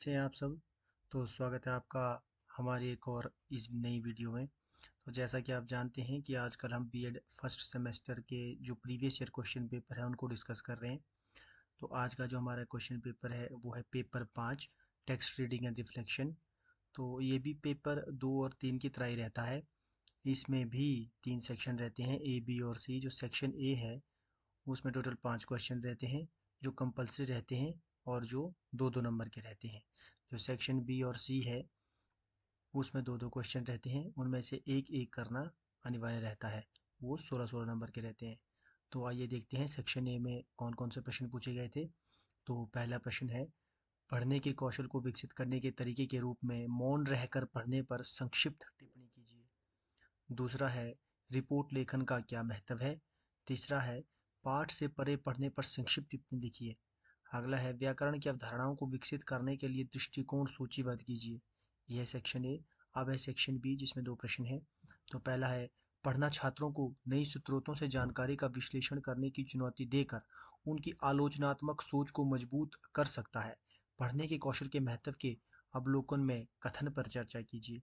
से हैं आप सब। तो स्वागत है आपका हमारी एक और इस नई वीडियो में। तो जैसा कि आप जानते हैं कि आजकल हम बीएड फर्स्ट सेमेस्टर के जो प्रीवियस ईयर क्वेश्चन पेपर है उनको डिस्कस कर रहे हैं। तो आज का जो हमारा क्वेश्चन पेपर है वो है paper 5, text reading and reflection. तो ये भी पेपर 2 और 3 की तरह ही रहता है। इसमें भी 3 सेक्शन रहते हैं, ए बी और सी। जो सेक्शन ए है उसमें टोटल 5 क्वेश्चन रहते हैं जो कंपलसरी रहते हैं और जो 2-2 नंबर के रहते हैं। जो सेक्शन बी और सी है उसमें 2-2 क्वेश्चन रहते हैं, उनमें से एक एक करना अनिवार्य रहता है। वो 16-16 नंबर के रहते हैं। तो आइए देखते हैं सेक्शन ए में कौन कौन से प्रश्न पूछे गए थे। तो पहला प्रश्न है, पढ़ने के कौशल को विकसित करने के तरीके के रूप में मौन रहकर पढ़ने पर संक्षिप्त टिप्पणी कीजिए। दूसरा है, रिपोर्ट लेखन का क्या महत्व है। तीसरा है, पाठ से परे पढ़ने पर संक्षिप्त टिप्पणी लिखिए। अगला है, व्याकरण की अवधारणाओं को विकसित करने के लिए दृष्टिकोण सूचीबद्ध कीजिए। यह सेक्शन ए। अब है सेक्शन बी जिसमें 2 प्रश्न हैं। तो पहला है, पढ़ना छात्रों को नई स्रोतों से जानकारी का विश्लेषण करने की चुनौती देकर उनकी आलोचनात्मक सोच को मजबूत कर सकता है। पढ़ने के कौशल के महत्व के अवलोकन में कथन पर चर्चा कीजिए।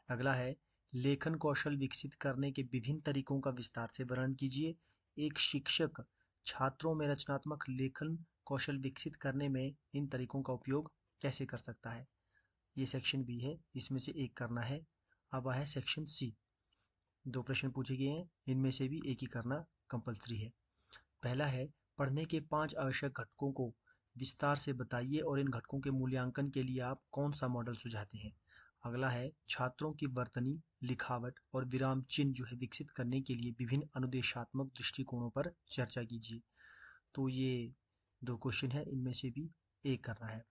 अगला है, लेखन कौशल विकसित करने के विभिन्न तरीकों का विस्तार से वर्णन कीजिए। एक शिक्षक छात्रों में रचनात्मक लेखन कौशल विकसित करने में इन तरीकों का उपयोग कैसे कर सकता है। ये सेक्शन बी है, इसमें से एक करना है। अब है सेक्शन सी। 2 प्रश्न पूछे गए हैं, इनमें से भी एक ही करना कंपलसरी है। पहला है, पढ़ने के 5 आवश्यक घटकों को विस्तार से बताइए और इन घटकों के मूल्यांकन के लिए आप कौन सा मॉडल सुझाते हैं। अगला है, छात्रों की वर्तनी, लिखावट और विराम चिन्ह जो है विकसित करने के लिए विभिन्न अनुदेशात्मक दृष्टिकोणों पर चर्चा कीजिए। तो ये 2 क्वेश्चन है, इनमें से भी एक करना है।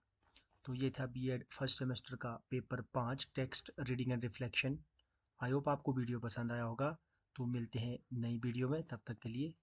तो ये था बीएड फर्स्ट सेमेस्टर का paper 5, text reading and reflection. I hope आपको वीडियो पसंद आया होगा। तो मिलते हैं नई वीडियो में, तब तक के लिए